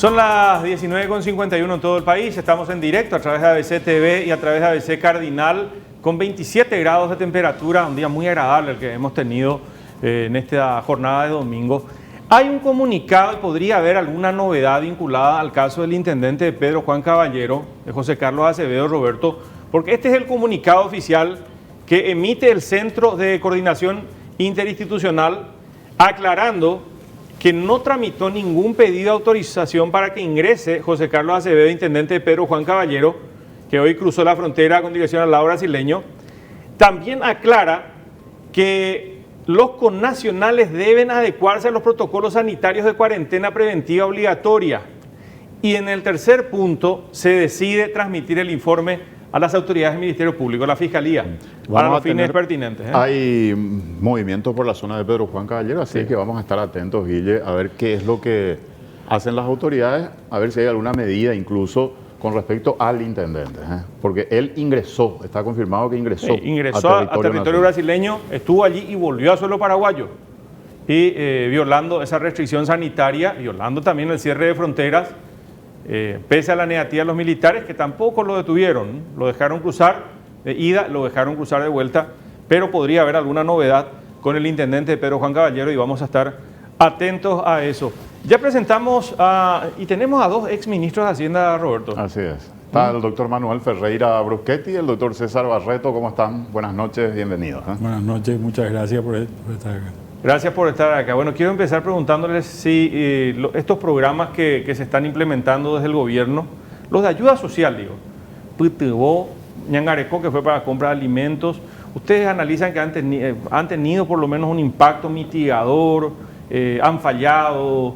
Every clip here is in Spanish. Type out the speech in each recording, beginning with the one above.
Son las 19:51 en todo el país. Estamos en directo a través de ABC TV y a través de ABC Cardinal con 27 grados de temperatura. Un día muy agradable el que hemos tenido en esta jornada de domingo. Hay un comunicado y podría haber alguna novedad vinculada al caso del intendente de Pedro Juan Caballero, de José Carlos Acevedo Roberto, porque este es el comunicado oficial que emite el Centro de Coordinación Interinstitucional aclarando que no tramitó ningún pedido de autorización para que ingrese José Carlos Acevedo, intendente de Pedro Juan Caballero, que hoy cruzó la frontera con dirección al lado brasileño. También aclara que los connacionales deben adecuarse a los protocolos sanitarios de cuarentena preventiva obligatoria. Y en el tercer punto se decide transmitir el informe a las autoridades del Ministerio Público, a la Fiscalía, para los fines pertinentes. Hay movimientos por la zona de Pedro Juan Caballero, así que vamos a estar atentos, Guille, a ver qué es lo que hacen las autoridades, a ver si hay alguna medida incluso con respecto al intendente, porque él ingresó, está confirmado que ingresó, a territorio brasileño, estuvo allí y volvió a suelo paraguayo, y violando esa restricción sanitaria, violando también el cierre de fronteras, pese a la negativa de los militares, que tampoco lo detuvieron, lo dejaron cruzar de ida, lo dejaron cruzar de vuelta, pero podría haber alguna novedad con el intendente Pedro Juan Caballero y vamos a estar atentos a eso. Ya presentamos y tenemos a dos exministros de Hacienda, Roberto. Así es. Está el doctor Manuel Ferreira Bruschetti y el doctor César Barreto. ¿Cómo están? Buenas noches, bienvenidos. Buenas noches, muchas gracias por estar acá. Gracias por estar acá. Bueno, quiero empezar preguntándoles si estos programas que se están implementando desde el gobierno, los de ayuda social, digo, Putebó, Ñangarecó, que fue para compra de alimentos, ¿ustedes analizan que han tenido por lo menos un impacto mitigador, han fallado,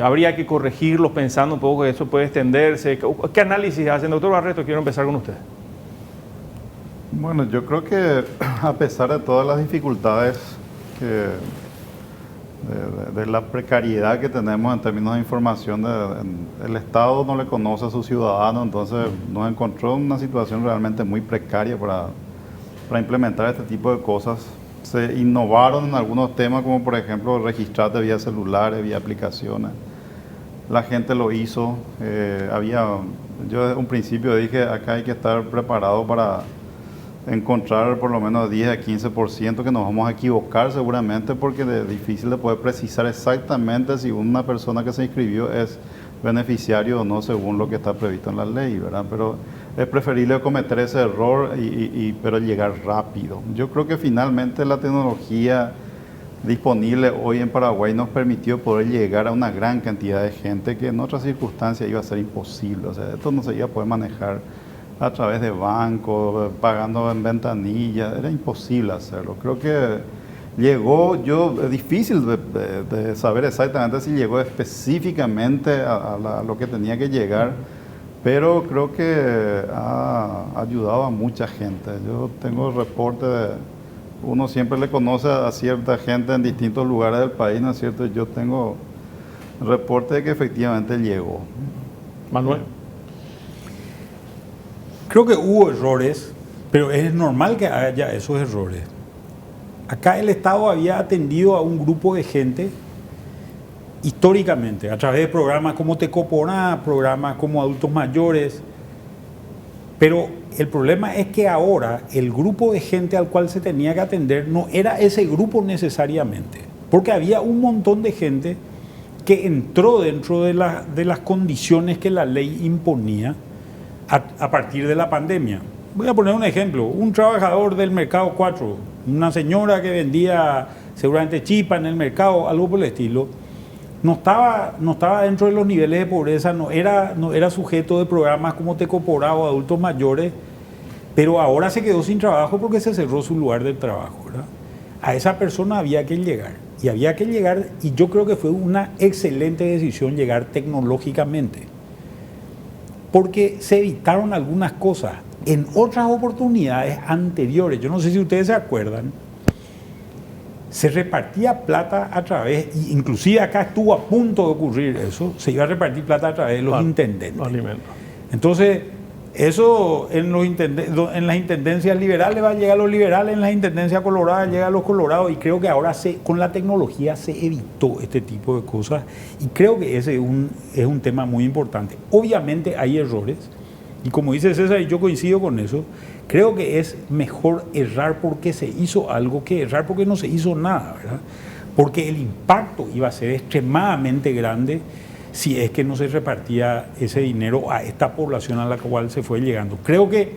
habría que corregirlos pensando un poco que eso puede extenderse? ¿Qué análisis hacen? Doctor Barreto, quiero empezar con usted. Bueno, yo creo que a pesar de todas las dificultades de la precariedad que tenemos en términos de información, el Estado no le conoce a sus ciudadanos, entonces nos encontró en una situación realmente muy precaria para implementar este tipo de cosas. Se innovaron en algunos temas, como por ejemplo registrarte vía celulares, vía aplicaciones. La gente lo hizo. Yo desde un principio dije, acá hay que estar preparado para encontrar por lo menos 10 a 15% que nos vamos a equivocar seguramente, porque es difícil de poder precisar exactamente si una persona que se inscribió es beneficiario o no según lo que está previsto en la ley, ¿verdad? Pero es preferible cometer ese error pero llegar rápido. Yo creo que finalmente la tecnología disponible hoy en Paraguay nos permitió poder llegar a una gran cantidad de gente que en otras circunstancias iba a ser imposible. O sea, esto no se iba a poder manejar a través de bancos, pagando en ventanillas, era imposible hacerlo. Creo que llegó, es difícil de saber exactamente si llegó específicamente a lo que tenía que llegar, pero creo que ha ayudado a mucha gente. Yo tengo reportes uno siempre le conoce a cierta gente en distintos lugares del país, ¿no es cierto? Yo tengo reportes de que efectivamente llegó. Manuel. Creo que hubo errores, pero es normal que haya esos errores. Acá el Estado había atendido a un grupo de gente históricamente, a través de programas como Tecoporá, programas como adultos mayores, pero el problema es que ahora el grupo de gente al cual se tenía que atender no era ese grupo necesariamente, porque había un montón de gente que entró dentro de las condiciones que la ley imponía a partir de la pandemia. Voy a poner un ejemplo, un trabajador del Mercado 4, una señora que vendía seguramente chipa en el mercado, algo por el estilo, no estaba dentro de los niveles de pobreza, no era sujeto de programas como Tecoporá o adultos mayores, pero ahora se quedó sin trabajo porque se cerró su lugar de trabajo, ¿verdad? A esa persona había que llegar, y yo creo que fue una excelente decisión llegar tecnológicamente, porque se evitaron algunas cosas. En otras oportunidades anteriores, yo no sé si ustedes se acuerdan, se repartía plata a través, inclusive acá estuvo a punto de ocurrir eso, se iba a repartir plata a través de los intendentes. Alimentos. Entonces, Eso en las intendencias liberales va a llegar a los liberales, en las intendencias coloradas llega a los colorados, y creo que ahora con la tecnología se evitó este tipo de cosas, y creo que ese es un tema muy importante. Obviamente hay errores, y como dice César, y yo coincido con eso, creo que es mejor errar porque se hizo algo que errar porque no se hizo nada, ¿verdad? Porque el impacto iba a ser extremadamente grande si es que no se repartía ese dinero a esta población a la cual se fue llegando. Creo que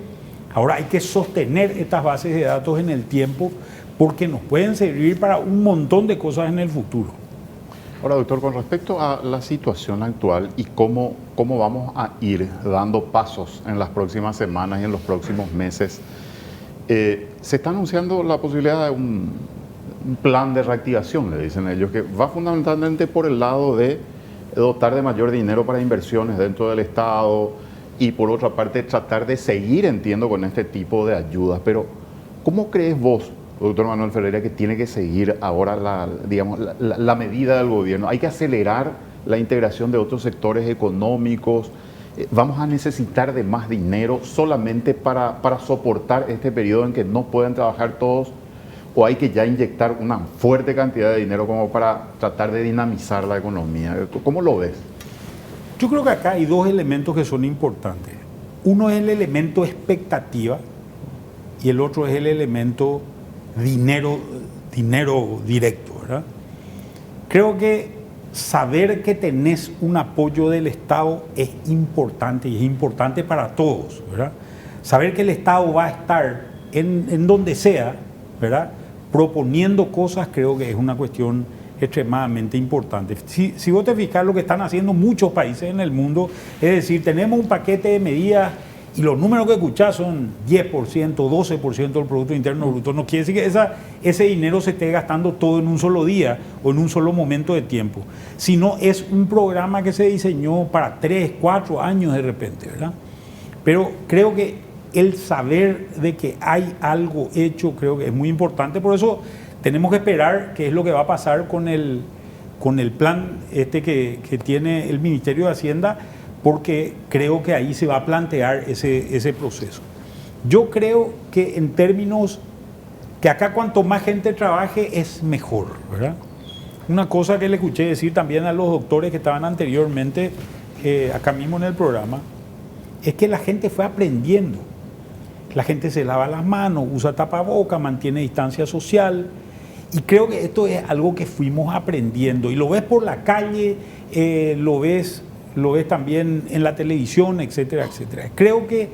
ahora hay que sostener estas bases de datos en el tiempo porque nos pueden servir para un montón de cosas en el futuro. Ahora, doctor, con respecto a la situación actual y cómo vamos a ir dando pasos en las próximas semanas y en los próximos meses, se está anunciando la posibilidad de un plan de reactivación, le dicen ellos, que va fundamentalmente por el lado de dotar de mayor dinero para inversiones dentro del Estado y por otra parte tratar de seguir, entiendo, con este tipo de ayudas. Pero, ¿cómo crees vos, doctor Manuel Ferreira, que tiene que seguir ahora la medida del gobierno? ¿Hay que acelerar la integración de otros sectores económicos? ¿Vamos a necesitar de más dinero solamente para soportar este periodo en que no pueden trabajar todos? ¿O hay que ya inyectar una fuerte cantidad de dinero como para tratar de dinamizar la economía? ¿Cómo lo ves? Yo creo que acá hay dos elementos que son importantes. Uno es el elemento expectativa y el otro es el elemento dinero directo, ¿verdad? Creo que saber que tenés un apoyo del Estado es importante y es importante para todos, ¿verdad? Saber que el Estado va a estar en donde sea, ¿verdad?, proponiendo cosas, creo que es una cuestión extremadamente importante. Si vos te fijas lo que están haciendo muchos países en el mundo, es decir, tenemos un paquete de medidas y los números que escuchás son 10%, 12% del Producto Interno Bruto. No quiere decir que ese dinero se esté gastando todo en un solo día o en un solo momento de tiempo, sino es un programa que se diseñó para 3, 4 años de repente, ¿verdad? Pero creo que el saber de que hay algo hecho creo que es muy importante. Por eso tenemos que esperar qué es lo que va a pasar con el plan que tiene el Ministerio de Hacienda, porque creo que ahí se va a plantear ese proceso. Yo creo que en términos que acá cuanto más gente trabaje es mejor, ¿verdad? Una cosa que le escuché decir también a los doctores que estaban anteriormente acá mismo en el programa es que la gente fue aprendiendo. La gente se lava las manos, usa tapaboca, mantiene distancia social, y creo que esto es algo que fuimos aprendiendo y lo ves por la calle, lo ves también en la televisión, etcétera, etcétera. Creo que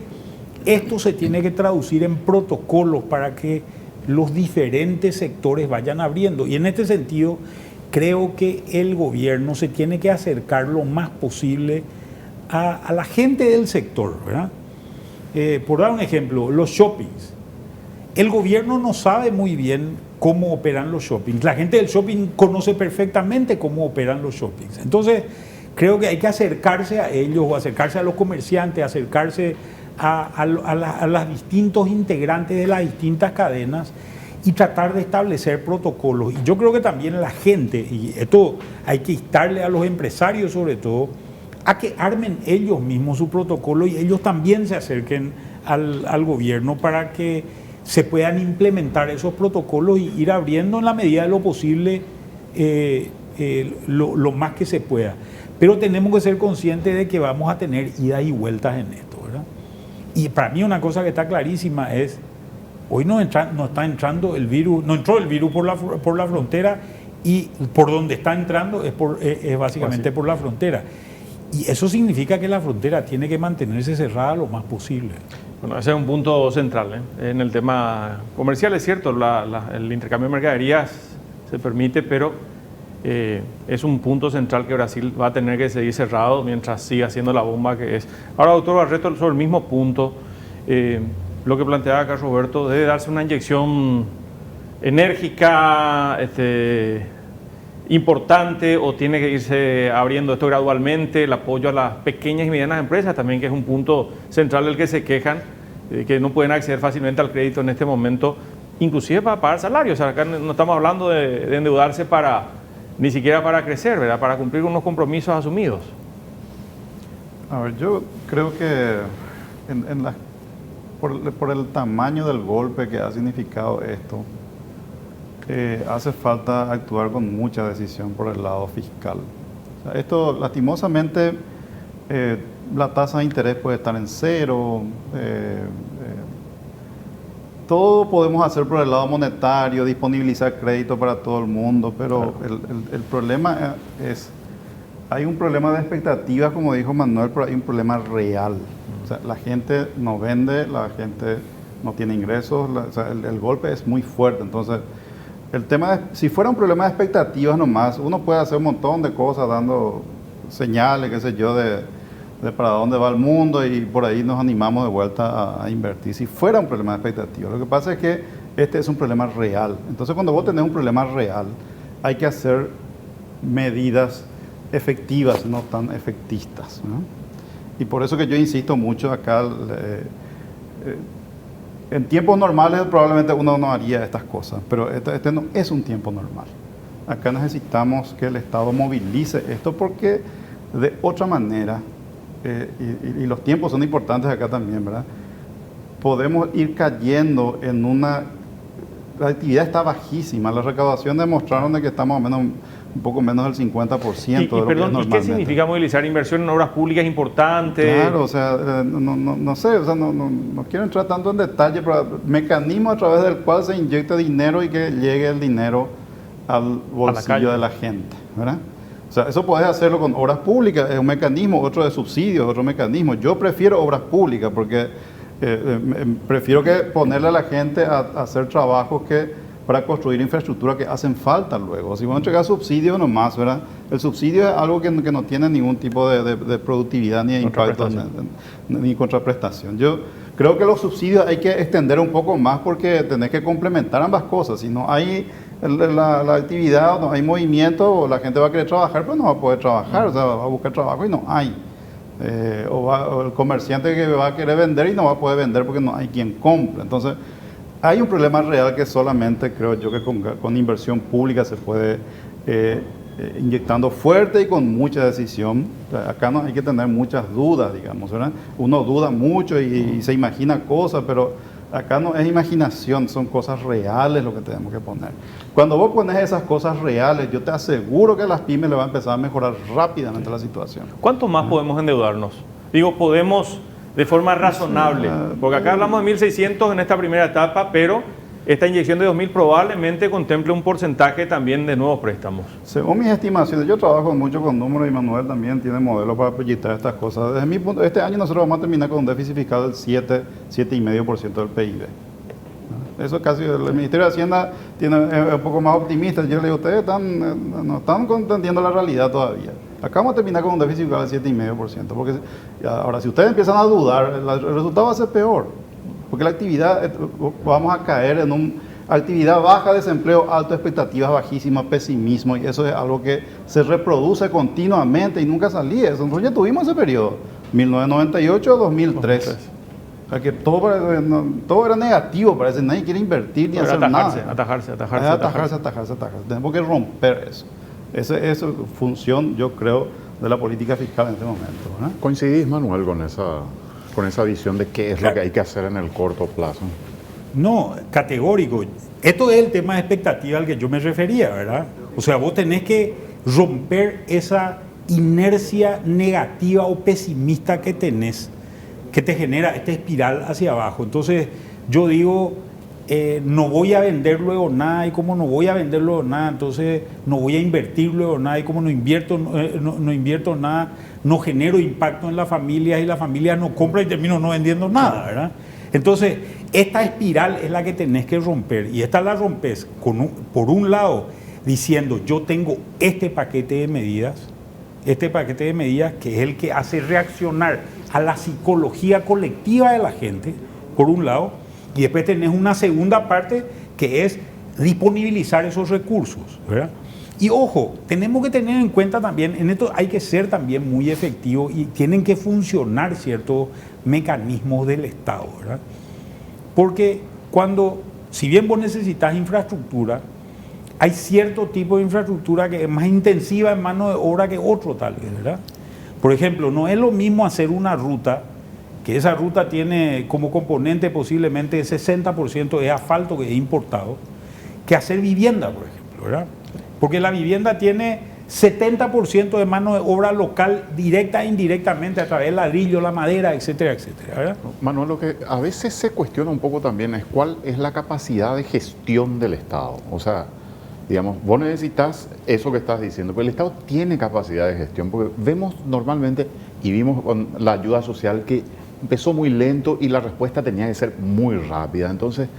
esto se tiene que traducir en protocolos para que los diferentes sectores vayan abriendo, y en este sentido creo que el gobierno se tiene que acercar lo más posible a la gente del sector, ¿verdad? Por dar un ejemplo, los shoppings. El gobierno no sabe muy bien cómo operan los shoppings. La gente del shopping conoce perfectamente cómo operan los shoppings. Entonces, creo que hay que acercarse a ellos, o acercarse a los comerciantes, acercarse a los distintos integrantes de las distintas cadenas y tratar de establecer protocolos. Y yo creo que también la gente, y esto hay que instarle a los empresarios sobre todo, a que armen ellos mismos su protocolo y ellos también se acerquen al gobierno para que se puedan implementar esos protocolos y ir abriendo en la medida de lo posible lo más que se pueda. Pero tenemos que ser conscientes de que vamos a tener idas y vueltas en esto, ¿verdad? Y para mí una cosa que está clarísima es, hoy no está entrando el virus, no entró el virus por la frontera, y por donde está entrando es básicamente por la frontera. Y eso significa que la frontera tiene que mantenerse cerrada lo más posible. Bueno, ese es un punto central, ¿eh? En el tema comercial es cierto, el intercambio de mercaderías se permite, pero es un punto central que Brasil va a tener que seguir cerrado mientras siga siendo la bomba que es. Ahora, doctor Barreto, sobre el mismo punto, lo que planteaba acá Roberto, debe darse una inyección enérgica, importante, o tiene que irse abriendo esto gradualmente, el apoyo a las pequeñas y medianas empresas también, que es un punto central del que se quejan, que no pueden acceder fácilmente al crédito en este momento, inclusive para pagar salarios. O sea, acá no estamos hablando de endeudarse ni siquiera para crecer, ¿verdad?, para cumplir unos compromisos asumidos. A ver, yo creo que por el tamaño del golpe que ha significado esto, hace falta actuar con mucha decisión por el lado fiscal. O sea, esto, lastimosamente, la tasa de interés puede estar en cero. Todo podemos hacer por el lado monetario, disponibilizar crédito para todo el mundo, pero claro, el problema es, hay un problema de expectativas, como dijo Manuel, pero hay un problema real. O sea, la gente no vende, la gente no tiene ingresos, o sea, el golpe es muy fuerte. Entonces, el tema es, si fuera un problema de expectativas nomás, uno puede hacer un montón de cosas dando señales, qué sé yo, de para dónde va el mundo, y por ahí nos animamos de vuelta a invertir. Si fuera un problema de expectativas, lo que pasa es que este es un problema real. Entonces, cuando vos tenés un problema real, hay que hacer medidas efectivas, no tan efectistas, ¿no? Y por eso que yo insisto mucho acá, en tiempos normales probablemente uno no haría estas cosas, pero este no es un tiempo normal. Acá necesitamos que el Estado movilice esto, porque de otra manera, y los tiempos son importantes acá también, ¿verdad? Podemos ir cayendo en una... La actividad está bajísima, las recaudaciones demostraron de que estamos más o menos un poco menos del 50% de lo que es normalmente. ¿Y qué significa movilizar inversión en obras públicas importantes? Claro, o sea, no sé, o sea, no quiero entrar tanto en detalle, pero mecanismo a través del cual se inyecta dinero y que llegue el dinero al bolsillo de la gente, ¿verdad? O sea, eso puedes hacerlo con obras públicas, es un mecanismo, otro de subsidios, otro mecanismo. Yo prefiero obras públicas porque prefiero que ponerle a la gente a hacer trabajos para construir infraestructura que hacen falta luego. Si vamos a entregar subsidios nomás, ¿verdad? El subsidio es algo que no tiene ningún tipo de productividad ni de impacto ni contraprestación. Yo creo que los subsidios hay que extender un poco más porque tenés que complementar ambas cosas. Si no hay la actividad, no hay movimiento, la gente va a querer trabajar, pero no va a poder trabajar, o sea, va a buscar trabajo y no hay. O el comerciante que va a querer vender y no va a poder vender porque no hay quien compre. Entonces, hay un problema real que solamente creo yo que con inversión pública se puede inyectando fuerte y con mucha decisión. Acá no hay que tener muchas dudas, digamos, ¿verdad? Uno duda mucho y se imagina cosas, pero acá no es imaginación, son cosas reales lo que tenemos que poner. Cuando vos pones esas cosas reales, yo te aseguro que a las pymes le va a empezar a mejorar rápidamente la situación. ¿Cuánto más podemos endeudarnos? Digo, podemos de forma razonable, porque acá hablamos de 1.600 en esta primera etapa, pero esta inyección de 2.000 probablemente contemple un porcentaje también de nuevos préstamos. Según mis estimaciones, yo trabajo mucho con números y Manuel también tiene modelos para proyectar estas cosas. Desde mi punto, este año nosotros vamos a terminar con un déficit fiscal del 7,5% del PIB. Eso casi, el Ministerio de Hacienda es un poco más optimista. Yo le digo, ustedes no están entendiendo la realidad todavía. Acá vamos a terminar con un déficit fiscal del 7,5%. Porque ahora, si ustedes empiezan a dudar, el resultado va a ser peor. Porque la actividad, vamos a caer en una actividad baja, desempleo alto, expectativas bajísimas, pesimismo, y eso es algo que se reproduce continuamente y nunca salía. Nosotros ya tuvimos ese periodo, 1998 a 2003. O sea que todo era negativo, parece, nadie quiere invertir ni hacer nada. Atajarse. Tenemos que romper eso. Esa es función, yo creo, de la política fiscal en este momento, ¿verdad? ¿Coincidís, Manuel, con esa visión de qué es lo que hay que hacer en el corto plazo? No, categórico. Esto es el tema de expectativa al que yo me refería, ¿verdad? O sea, vos tenés que romper esa inercia negativa o pesimista que tenés, que te genera esta espiral hacia abajo. Entonces, yo digo, no voy a vender luego nada, y como no voy a vender luego nada, entonces no voy a invertir luego nada, y como no invierto nada, no genero impacto en las familias, y las familias no compran y termino no vendiendo nada, ¿verdad? Entonces, esta espiral es la que tenés que romper, y esta la rompes por un lado diciendo, yo tengo este paquete de medidas que es el que hace reaccionar a la psicología colectiva de la gente, por un lado, y después tenés una segunda parte que es disponibilizar esos recursos, ¿verdad? Y ojo, tenemos que tener en cuenta también, en esto hay que ser también muy efectivo y tienen que funcionar ciertos mecanismos del Estado, ¿verdad? Porque si bien vos necesitas infraestructura, hay cierto tipo de infraestructura que es más intensiva en mano de obra que otro tal vez, ¿verdad? Por ejemplo, no es lo mismo hacer una ruta que esa ruta tiene como componente posiblemente 60% es asfalto que es importado, que hacer vivienda, por ejemplo, ¿verdad? Porque la vivienda tiene 70% de mano de obra local directa e indirectamente a través del ladrillo, la madera, etcétera, etcétera, ¿verdad? Manuel, lo que a veces se cuestiona un poco también es cuál es la capacidad de gestión del Estado. O sea, digamos, vos necesitas eso que estás diciendo, pero el Estado tiene capacidad de gestión, porque vemos normalmente y vimos con la ayuda social que empezó muy lento y la respuesta tenía que ser muy rápida. Entonces,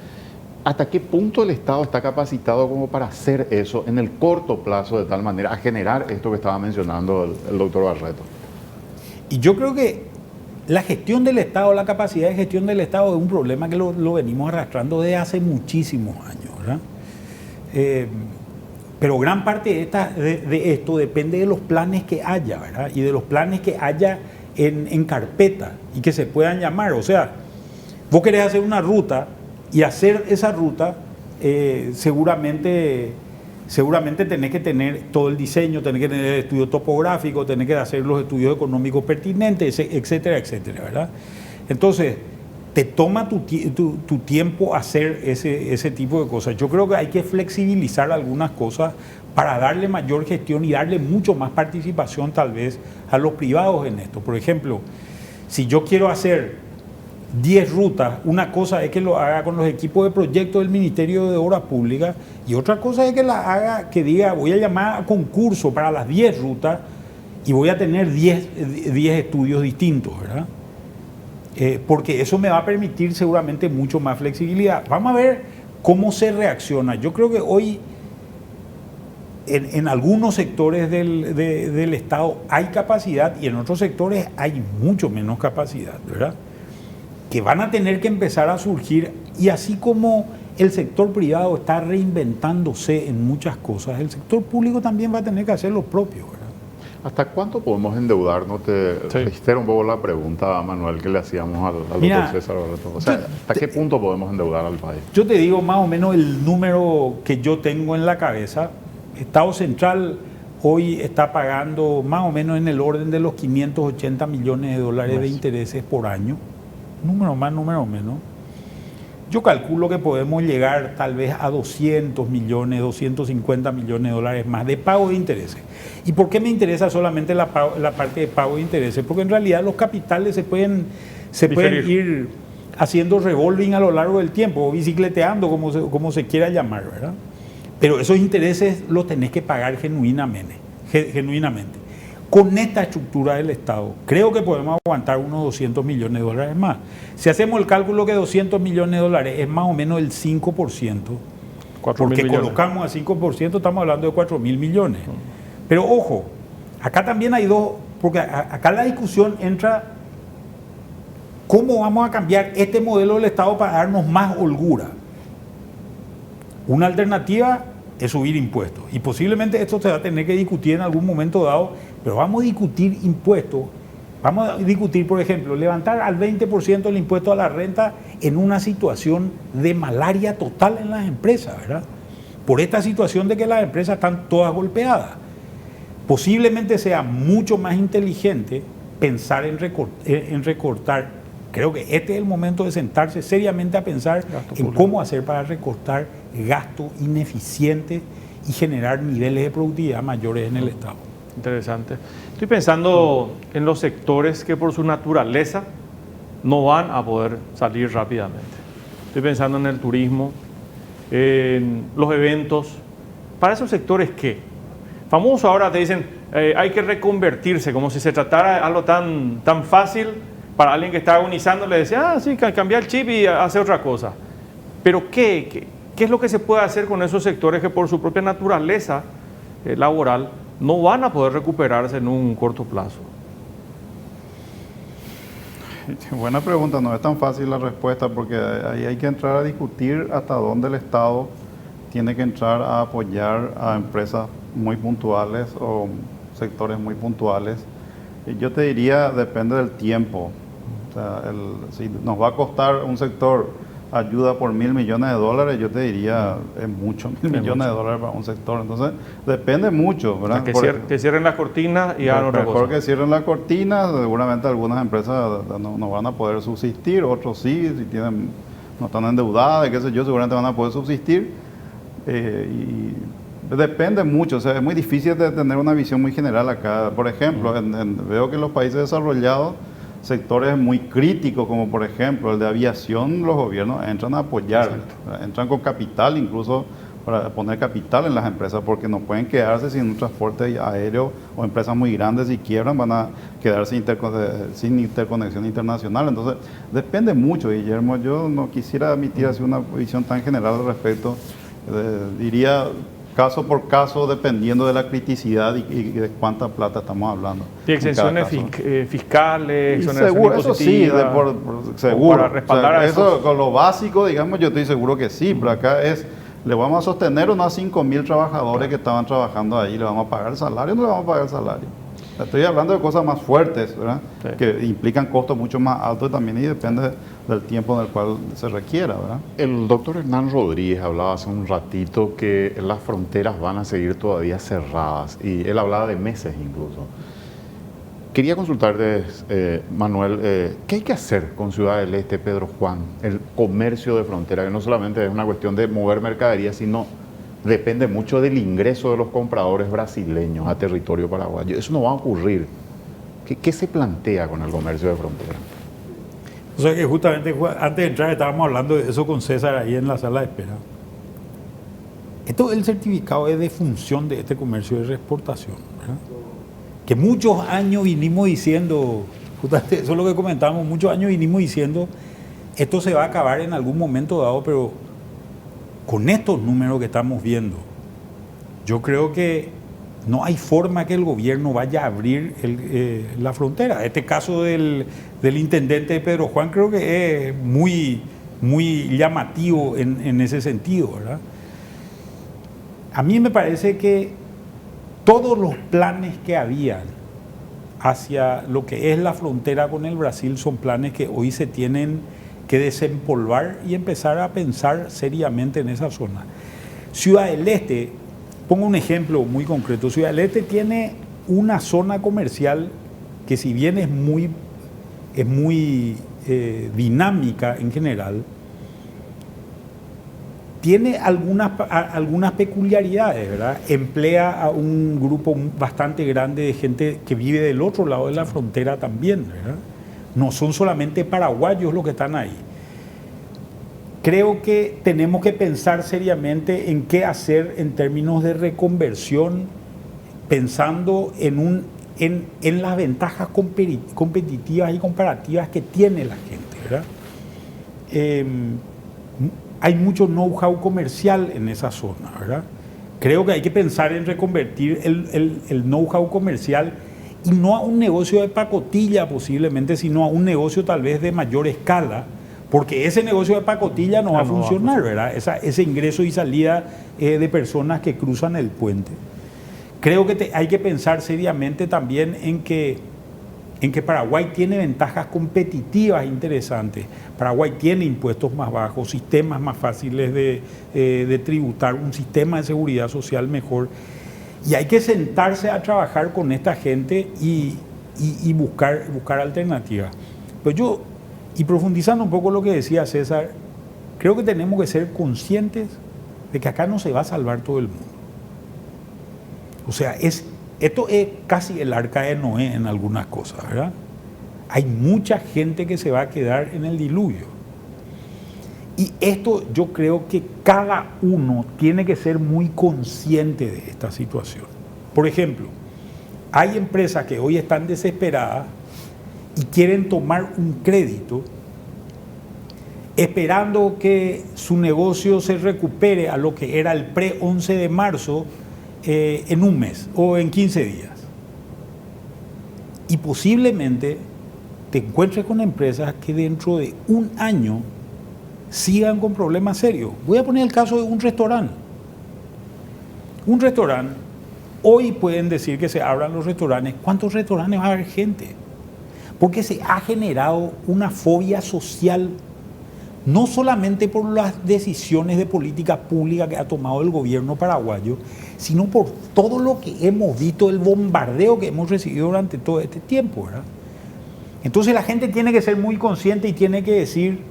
¿hasta qué punto el Estado está capacitado como para hacer eso en el corto plazo de tal manera a generar esto que estaba mencionando el doctor Barreto? Y yo creo que la gestión del Estado, la capacidad de gestión del Estado es un problema que lo venimos arrastrando desde hace muchísimos años, ¿verdad? Pero gran parte de esto depende de los planes que haya, ¿verdad? Y de los planes que haya en carpeta y que se puedan llamar. O sea, vos querés hacer una ruta y hacer esa ruta seguramente tenés que tener todo el diseño, tenés que tener el estudio topográfico, tenés que hacer los estudios económicos pertinentes, etcétera, etcétera, ¿verdad? Entonces, te toma tu tiempo hacer ese tipo de cosas. Yo creo que hay que flexibilizar algunas cosas para darle mayor gestión y darle mucho más participación tal vez a los privados en esto. Por ejemplo, si yo quiero hacer 10 rutas, una cosa es que lo haga con los equipos de proyecto del Ministerio de Obras Públicas y otra cosa es que la haga, que diga, voy a llamar a concurso para las 10 rutas y voy a tener 10 estudios distintos, ¿verdad? Porque eso me va a permitir seguramente mucho más flexibilidad. Vamos a ver cómo se reacciona. Yo creo que hoy en algunos sectores del Estado hay capacidad y en otros sectores hay mucho menos capacidad, ¿verdad? Que van a tener que empezar a surgir, y así como el sector privado está reinventándose en muchas cosas, el sector público también va a tener que hacer lo propio, ¿verdad? ¿Hasta cuánto podemos endeudarnos? Te reitero un poco la pregunta, Manuel, que le hacíamos al doctor César Barreto. O sea, ¿hasta qué punto podemos endeudar al país? Yo te digo más o menos el número que yo tengo en la cabeza. Estado Central hoy está pagando más o menos en el orden de los 580 millones de dólares de intereses por año. Número más, número menos. Yo calculo que podemos llegar tal vez a 200 millones, 250 millones de dólares más de pago de intereses. ¿Y por qué me interesa solamente la parte de pago de intereses? Porque en realidad los capitales se pueden ir haciendo revolving a lo largo del tiempo, o bicicleteando, como se quiera llamar, ¿verdad? Pero esos intereses los tenés que pagar genuinamente. Con esta estructura del Estado, creo que podemos aguantar unos 200 millones de dólares más. Si hacemos el cálculo que 200 millones de dólares es más o menos el 5%, porque colocamos al 5%, estamos hablando de 4.000 millones. Pero ojo, acá también hay dos, porque acá la discusión entra, ¿cómo vamos a cambiar este modelo del Estado para darnos más holgura? Una alternativa es subir impuestos, y posiblemente esto se va a tener que discutir en algún momento dado, pero vamos a discutir impuestos, vamos a discutir, por ejemplo, levantar al 20% el impuesto a la renta en una situación de malaria total en las empresas, ¿verdad? Por esta situación de que las empresas están todas golpeadas. Posiblemente sea mucho más inteligente pensar en recortar. Creo que este es el momento de sentarse seriamente a pensar en cómo hacer para recortar gasto ineficiente y generar niveles de productividad mayores en el Estado. Interesante. Estoy pensando en los sectores que por su naturaleza no van a poder salir rápidamente. Estoy pensando en el turismo, en los eventos. Para esos sectores, ¿qué? Famoso ahora te dicen, hay que reconvertirse, como si se tratara de algo tan fácil. Para alguien que está agonizando le decía, sí, cambiar el chip y hacer otra cosa. Pero ¿qué es lo que se puede hacer con esos sectores que por su propia naturaleza laboral no van a poder recuperarse en un corto plazo? Buena pregunta, no es tan fácil la respuesta porque ahí hay que entrar a discutir hasta dónde el Estado tiene que entrar a apoyar a empresas muy puntuales o sectores muy puntuales. Yo te diría, depende del tiempo. O sea, si nos va a costar un sector ayuda por $1.000 millones, yo te diría, es mucho, $1.000 millones para un sector. Entonces, depende mucho, ¿verdad? Que cierren las cortinas y hagan otra mejor cosa. que cierren las cortinas, seguramente algunas empresas no van a poder subsistir, otros sí, si no están endeudadas, qué sé yo, seguramente van a poder subsistir. Y depende mucho, o sea, es muy difícil de tener una visión muy general acá. Por ejemplo, veo que en los países desarrollados, sectores muy críticos, como por ejemplo el de aviación, los gobiernos entran a apoyar, entran con capital, incluso para poner capital en las empresas, porque no pueden quedarse sin un transporte aéreo, o empresas muy grandes si quiebran van a quedarse sin interconexión internacional. Entonces, depende mucho, Guillermo. Yo no quisiera emitir así una visión tan general al respecto. Diría caso por caso, dependiendo de la criticidad y de cuánta plata estamos hablando. Y exenciones fiscales, seguro, eso sí, seguro. Para respaldar, o sea, eso con lo básico, digamos, yo estoy seguro que sí, pero acá le vamos a sostener unos 5.000 trabajadores que estaban trabajando ahí, le vamos a pagar el salario o no le vamos a pagar el salario. Estoy hablando de cosas más fuertes, ¿verdad? Sí. Que implican costos mucho más altos también, y depende del tiempo en el cual se requiera, ¿verdad? El doctor Hernán Rodríguez hablaba hace un ratito que las fronteras van a seguir todavía cerradas, y él hablaba de meses incluso. Quería consultarte, Manuel, ¿qué hay que hacer con Ciudad del Este, Pedro Juan? El comercio de frontera, que no solamente es una cuestión de mover mercadería, sino depende mucho del ingreso de los compradores brasileños a territorio paraguayo. Eso no va a ocurrir. ¿Qué se plantea con el comercio de frontera? O sea que justamente antes de entrar estábamos hablando de eso con César ahí en la sala de espera. El certificado es de función de este comercio de reexportación, ¿verdad? Que muchos años vinimos diciendo, justamente eso es lo que comentamos, muchos años vinimos diciendo, esto se va a acabar en algún momento dado, pero con estos números que estamos viendo, yo creo que no hay forma que el gobierno vaya a abrir la frontera. Este caso del intendente Pedro Juan creo que es muy, muy llamativo en ese sentido, ¿verdad? A mí me parece que todos los planes que habían hacia lo que es la frontera con el Brasil son planes que hoy se tienen que desempolvar y empezar a pensar seriamente en esa zona. Ciudad del Este, pongo un ejemplo muy concreto. Ciudad del Este tiene una zona comercial que, si bien es muy dinámica en general, tiene algunas peculiaridades, ¿verdad? Emplea a un grupo bastante grande de gente que vive del otro lado de la frontera también, ¿verdad? No son solamente paraguayos los que están ahí. Creo que tenemos que pensar seriamente en qué hacer en términos de reconversión, pensando en las ventajas competitivas y comparativas que tiene la gente, ¿verdad? Hay mucho know-how comercial en esa zona, ¿verdad? Creo que hay que pensar en reconvertir el know-how comercial, y no a un negocio de pacotilla posiblemente, sino a un negocio tal vez de mayor escala, porque ese negocio de pacotilla no va a funcionar, ¿verdad? Ese ingreso y salida de personas que cruzan el puente. Creo que hay que pensar seriamente también en que Paraguay tiene ventajas competitivas interesantes. Paraguay tiene impuestos más bajos, sistemas más fáciles de tributar, un sistema de seguridad social mejor. Y hay que sentarse a trabajar con esta gente y buscar alternativas. Pues y profundizando un poco lo que decía César, creo que tenemos que ser conscientes de que acá no se va a salvar todo el mundo. O sea, esto es casi el arca de Noé en algunas cosas, ¿verdad? Hay mucha gente que se va a quedar en el diluvio. Y esto yo creo que cada uno tiene que ser muy consciente de esta situación. Por ejemplo, hay empresas que hoy están desesperadas y quieren tomar un crédito esperando que su negocio se recupere a lo que era el pre-11 de marzo en un mes o en 15 días. Y posiblemente te encuentres con empresas que dentro de un año sigan con problemas serios. Voy a poner el caso de un restaurante. Un restaurante, hoy pueden decir que se abran los restaurantes. ¿Cuántos restaurantes va a haber gente? Porque se ha generado una fobia social no solamente por las decisiones de política pública que ha tomado el gobierno paraguayo, sino por todo lo que hemos visto, el bombardeo que hemos recibido durante todo este tiempo, ¿verdad? Entonces la gente tiene que ser muy consciente y tiene que decir,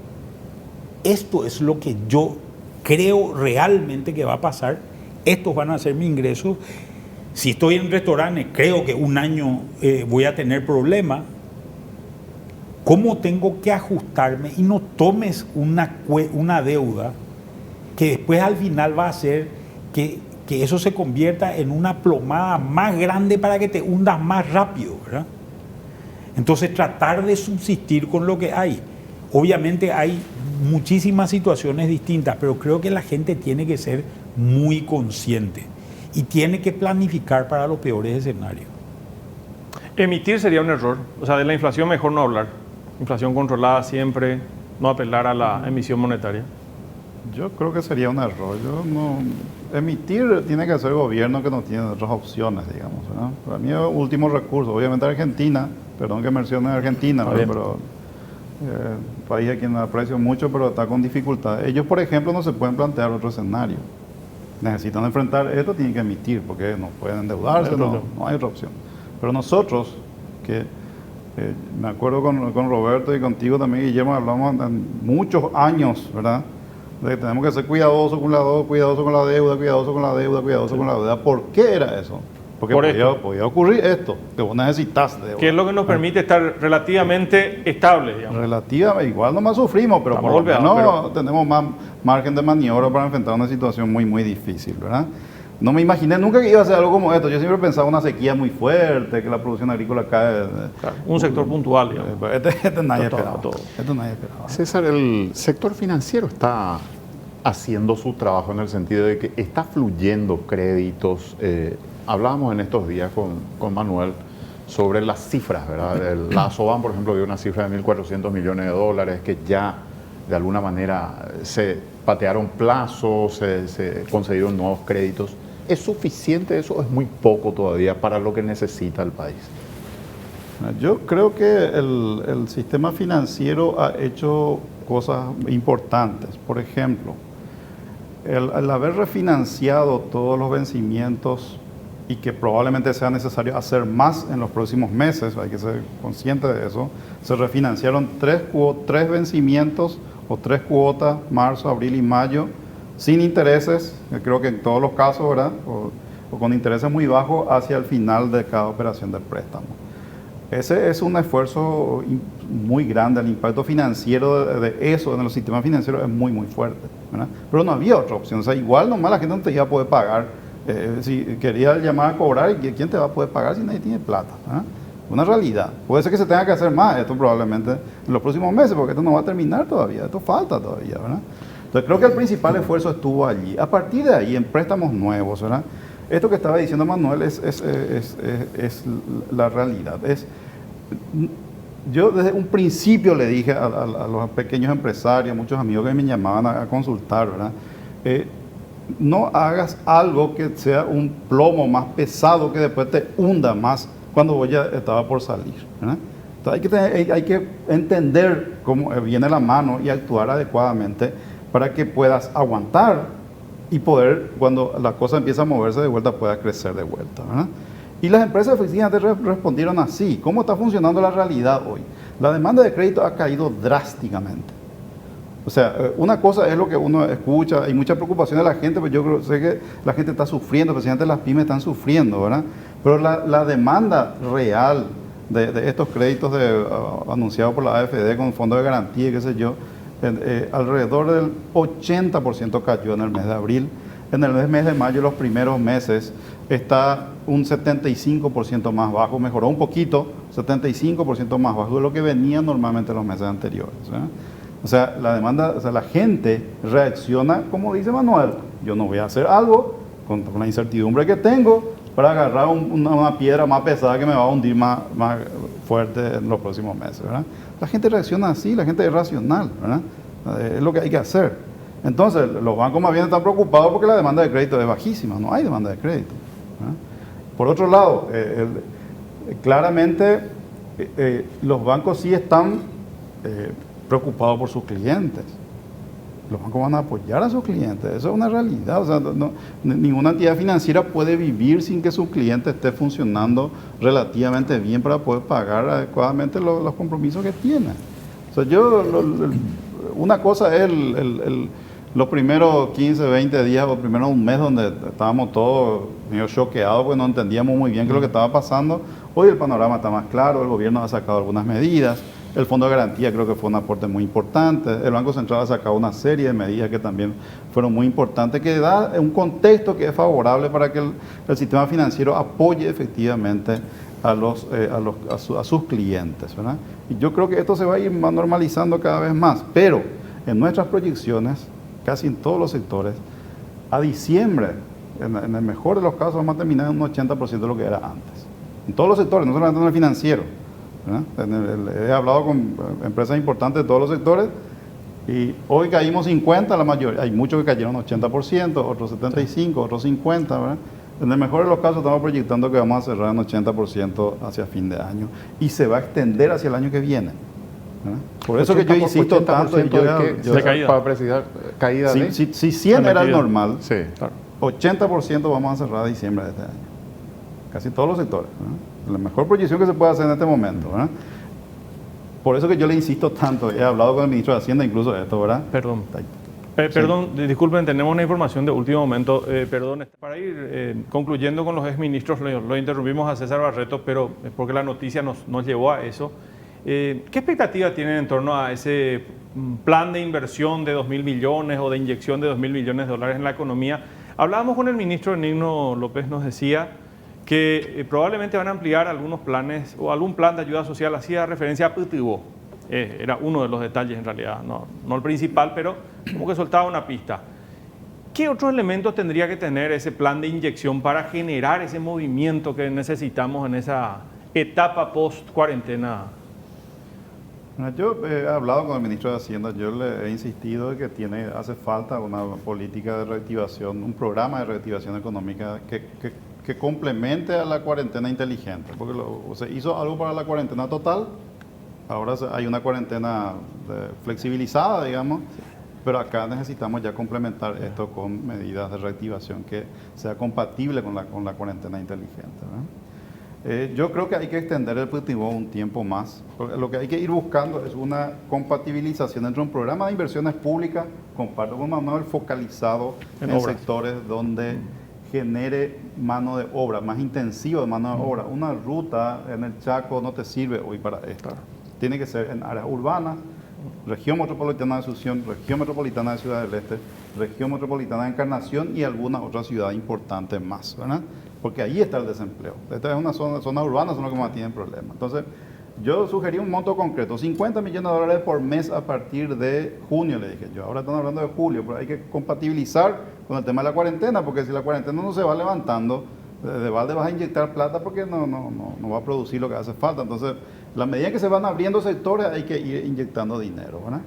esto es lo que yo creo realmente que va a pasar, estos van a ser mis ingresos. Si estoy en restaurantes, creo que un año voy a tener problemas. ¿Cómo tengo que ajustarme? Y no tomes una deuda que después al final va a hacer que eso se convierta en una plomada más grande para que te hundas más rápido, ¿verdad? Entonces tratar de subsistir con lo que hay. Obviamente hay muchísimas situaciones distintas, pero creo que la gente tiene que ser muy consciente y tiene que planificar para los peores escenarios. Emitir sería un error. O sea, de la inflación mejor no hablar. Inflación controlada siempre, no apelar a la emisión monetaria. Yo creo que sería un error. Emitir tiene que ser el gobierno que no tiene otras opciones, digamos, ¿no? Para mí es el último recurso. Obviamente Argentina, perdón que mencione Argentina, ¿no? Pero país a quien aprecio mucho, pero está con dificultades. Ellos, por ejemplo, no se pueden plantear otro escenario. Necesitan enfrentar esto, tienen que emitir, porque no pueden endeudarse, no hay otra opción. Pero nosotros, que me acuerdo con Roberto y contigo también, Guillermo, hablamos en muchos años, ¿verdad? De que tenemos que ser cuidadosos con la deuda, cuidadosos con la deuda, cuidadosos con la deuda, cuidadosos con la deuda. ¿Por qué era eso? Porque podía ocurrir esto, que vos necesitas deuda. ¿Qué es lo que nos permite estar relativamente estables, digamos? Relativamente, igual nomás sufrimos, pero por lo menos tenemos más margen de maniobra para enfrentar una situación muy, muy difícil, ¿verdad? No me imaginé nunca que iba a ser algo como esto. Yo siempre pensaba una sequía muy fuerte, que la producción agrícola cae. Claro, un sector puntual, digamos. Este nadie esperaba. Este nadie esperaba. César, el sector financiero está haciendo su trabajo en el sentido de que está fluyendo créditos. Hablábamos en estos días con Manuel sobre las cifras, ¿verdad? La Asoban, por ejemplo, dio una cifra de 1.400 millones de dólares que ya de alguna manera se patearon plazos, se concedieron nuevos créditos. ¿Es suficiente eso o es muy poco todavía para lo que necesita el país? Yo creo que el sistema financiero ha hecho cosas importantes. Por ejemplo, el haber refinanciado todos los vencimientos y que probablemente sea necesario hacer más en los próximos meses, hay que ser consciente de eso. Se refinanciaron tres vencimientos o 3 cuotas, marzo, abril y mayo, sin intereses, creo que en todos los casos, ¿verdad? O con intereses muy bajos hacia el final de cada operación de préstamo. Ese es un esfuerzo muy grande. El impacto financiero de eso en los sistemas financieros es muy, muy fuerte, ¿verdad? Pero no había otra opción. O sea, igual nomás la gente no te iba a poder pagar. Si quería llamar a cobrar, ¿quién te va a poder pagar si nadie tiene plata? ¿Verdad? Una realidad. Puede ser que se tenga que hacer más esto probablemente en los próximos meses, porque esto no va a terminar todavía, esto falta todavía, ¿verdad? Entonces creo que el principal esfuerzo estuvo allí. A partir de ahí, en préstamos nuevos, ¿verdad? Esto que estaba diciendo Manuel es la realidad. Yo desde un principio le dije a los pequeños empresarios, muchos amigos que me llamaban a consultar, ¿verdad? No hagas algo que sea un plomo más pesado que después te hunda más cuando vos ya estaba por salir, ¿verdad? Entonces hay que entender cómo viene la mano y actuar adecuadamente para que puedas aguantar y poder, cuando la cosa empieza a moverse de vuelta, pueda crecer de vuelta, ¿verdad? Y las empresas efectivamente respondieron así. ¿Cómo está funcionando la realidad hoy? La demanda de crédito ha caído drásticamente. O sea, una cosa es lo que uno escucha, hay mucha preocupación de la gente, pero yo sé que la gente está sufriendo, especialmente las pymes están sufriendo, ¿verdad? Pero la demanda real de estos créditos anunciados por la AFD con fondo de garantía y qué sé yo, alrededor del 80% cayó en el mes de abril. En el mes de mayo, los primeros meses, está un 75% más bajo, mejoró un poquito, 75% más bajo de lo que venía normalmente en los meses anteriores, ¿verdad? O sea, la demanda, o sea, la gente reacciona, como dice Manuel, yo no voy a hacer algo con la incertidumbre que tengo para agarrar una piedra más pesada que me va a hundir más fuerte en los próximos meses, ¿verdad? La gente reacciona así, la gente es racional, ¿verdad? Es lo que hay que hacer. Entonces, los bancos más bien están preocupados porque la demanda de crédito es bajísima, no hay demanda de crédito, ¿verdad? Por otro lado, claramente los bancos sí están preocupados por sus clientes. los bancos van a apoyar a sus clientes. Eso es una realidad. O sea, ninguna entidad financiera puede vivir sin que su cliente esté funcionando relativamente bien para poder pagar adecuadamente los compromisos que tiene. O sea, una cosa es los primeros 15, 20 días o primero un mes donde estábamos todos medio choqueados porque no entendíamos muy bien qué es lo que estaba pasando. Hoy el panorama está más claro, el gobierno ha sacado algunas medidas. El Fondo de Garantía creo que fue un aporte muy importante. El Banco Central ha sacado una serie de medidas que también fueron muy importantes, que da un contexto que es favorable para que el sistema financiero apoye efectivamente a sus clientes, ¿verdad? Y yo creo que esto se va a ir normalizando cada vez más. Pero en nuestras proyecciones, casi en todos los sectores, a diciembre, en el mejor de los casos, vamos a terminar en un 80% de lo que era antes. En todos los sectores, no solamente en el financiero. He hablado con empresas importantes de todos los sectores y hoy caímos 50, la mayoría, hay muchos que cayeron 80%, otros 75%, otros 50%, ¿verdad? En el mejor de los casos estamos proyectando que vamos a cerrar en 80% hacia fin de año y se va a extender hacia el año que viene, ¿verdad? Por eso que yo insisto tanto para precisar, caída de... Si 100 era el normal, sí, claro. 80% vamos a cerrar a diciembre de este año. Casi todos los sectores, ¿verdad? La mejor proyección que se puede hacer en este momento, ¿verdad? Por eso que yo le insisto tanto, he hablado con el ministro de Hacienda incluso de esto, ¿verdad? Perdón. Perdón, disculpen, tenemos una información de último momento. Perdón, para ir concluyendo con los exministros, lo interrumpimos a César Barreto, pero porque la noticia nos llevó a eso. ¿Qué expectativa tienen en torno a ese plan de inversión de 2.000 millones o de inyección de 2.000 millones de dólares en la economía? Hablábamos con el ministro Nigno López, nos decía que probablemente van a ampliar algunos planes o algún plan de ayuda social, hacía referencia a PTU. Era uno de los detalles en realidad, no el principal, pero como que soltaba una pista. ¿Qué otros elementos tendría que tener ese plan de inyección para generar ese movimiento que necesitamos en esa etapa post-cuarentena? Yo he hablado con el ministro de Hacienda, yo le he insistido de que hace falta una política de reactivación, un programa de reactivación económica que complemente a la cuarentena inteligente, porque se hizo algo para la cuarentena total, ahora hay una cuarentena flexibilizada, digamos, pero acá necesitamos ya complementar esto con medidas de reactivación que sea compatible con la cuarentena inteligente, ¿verdad? Yo creo que hay que extender el PTU un tiempo más. Lo que hay que ir buscando es una compatibilización entre un programa de inversiones públicas, comparto con Manuel, focalizado en sectores donde genere mano de obra, más intensiva de mano de obra. Una ruta en el Chaco no te sirve hoy para esto. Tiene que ser en áreas urbanas, región metropolitana de Asunción, región metropolitana de Ciudad del Este, región metropolitana de Encarnación y alguna otra ciudad importante más, ¿verdad? Porque ahí está el desempleo. Esta es una zona urbana, son los que más tienen problemas. Entonces, yo sugerí un monto concreto, 50 millones de dólares por mes a partir de junio, le dije yo. Ahora están hablando de julio, pero hay que compatibilizar con el tema de la cuarentena, porque si la cuarentena no se va levantando, de balde vas a inyectar plata porque no va a producir lo que hace falta. Entonces, la medida que se van abriendo sectores, hay que ir inyectando dinero, ¿verdad?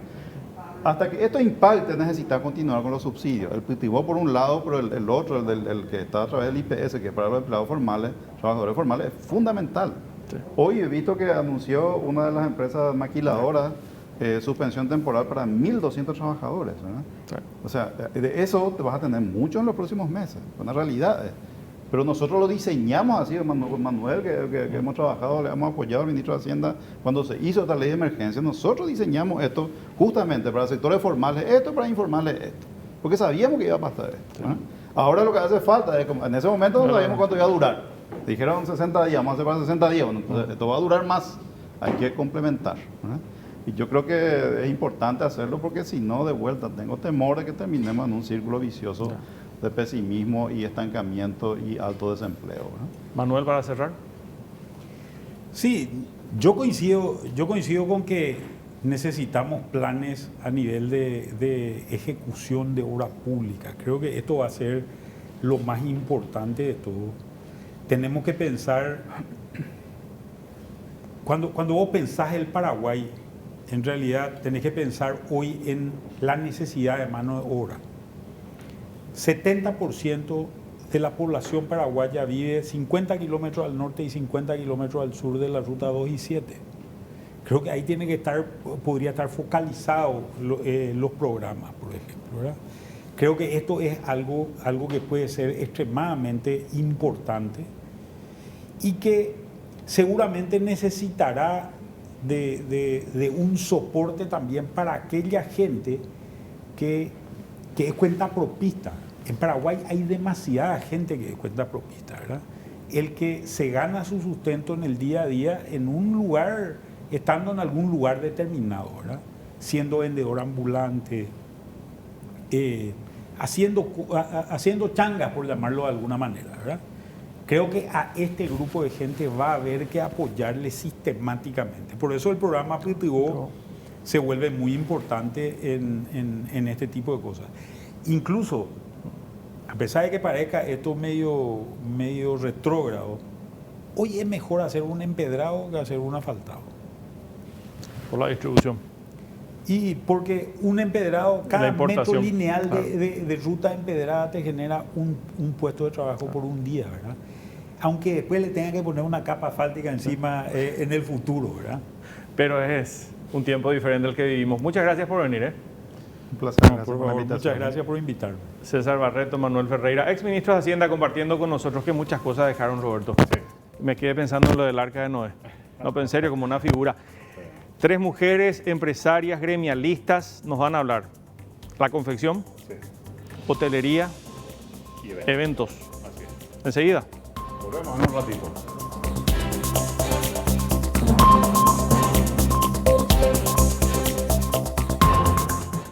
Hasta que esto impacte, necesita continuar con los subsidios. El PTU por un lado, pero el otro, el que está a través del IPS, que es para los empleados formales, trabajadores formales, es fundamental. Sí. Hoy he visto que anunció una de las empresas maquiladoras suspensión temporal para 1.200 trabajadores, ¿verdad? Sí. O sea, de eso te vas a tener mucho en los próximos meses, una realidad. Pero nosotros lo diseñamos así, Manuel, que hemos trabajado, le hemos apoyado al ministro de Hacienda cuando se hizo esta ley de emergencia. Nosotros diseñamos esto justamente para sectores formales, esto para informales, esto. Porque sabíamos que iba a pasar esto, ¿no? Ahora lo que hace falta es, en ese momento no sabíamos cuánto iba a durar. Dijeron 60 días, vamos a hacer para 60 días. Bueno, entonces esto va a durar más, hay que complementar, ¿no? Y yo creo que es importante hacerlo porque si no, de vuelta, tengo temor de que terminemos en un círculo vicioso de pesimismo y estancamiento y alto desempleo, ¿no? Manuel, para cerrar. Sí, yo coincido con que necesitamos planes a nivel de ejecución de obra pública. Creo que esto va a ser lo más importante de todo. Tenemos que pensar, cuando vos pensás el Paraguay, en realidad tenés que pensar hoy en la necesidad de mano de obra. 70% de la población paraguaya vive 50 kilómetros al norte y 50 kilómetros al sur de la ruta 2 y 7. Creo que ahí podría estar focalizado los programas, por ejemplo, ¿verdad? Creo que esto es algo que puede ser extremadamente importante y que seguramente necesitará de un soporte también para aquella gente que es cuentapropista. En Paraguay hay demasiada gente que es cuentapropista, ¿verdad? El que se gana su sustento en el día a día en un lugar, estando en algún lugar determinado, ¿verdad? Siendo vendedor ambulante, haciendo changas, por llamarlo de alguna manera, ¿verdad? Creo que a este grupo de gente va a haber que apoyarle sistemáticamente. Por eso el programa PTO se vuelve muy importante en este tipo de cosas. Incluso, a pesar de que parezca esto medio retrógrado, hoy es mejor hacer un empedrado que hacer un asfaltado. Por la distribución. Y porque un empedrado, cada metro lineal de ruta empedrada te genera un puesto de trabajo por un día, ¿verdad? Aunque después le tenga que poner una capa asfáltica encima en el futuro, ¿verdad? Pero es un tiempo diferente al que vivimos. Muchas gracias por venir, Un placer, gracias por la invitación. Muchas gracias por invitarme. César Barreto, Manuel Ferreira, ex ministro de Hacienda, compartiendo con nosotros que muchas cosas dejaron, Roberto. Sí. Me quedé pensando en lo del Arca de Noé. No, pero en serio, como una figura. 3 mujeres empresarias, gremialistas, nos van a hablar. La confección, sí. Hotelería y eventos. Así es. Enseguida. Volvemos en un ratito.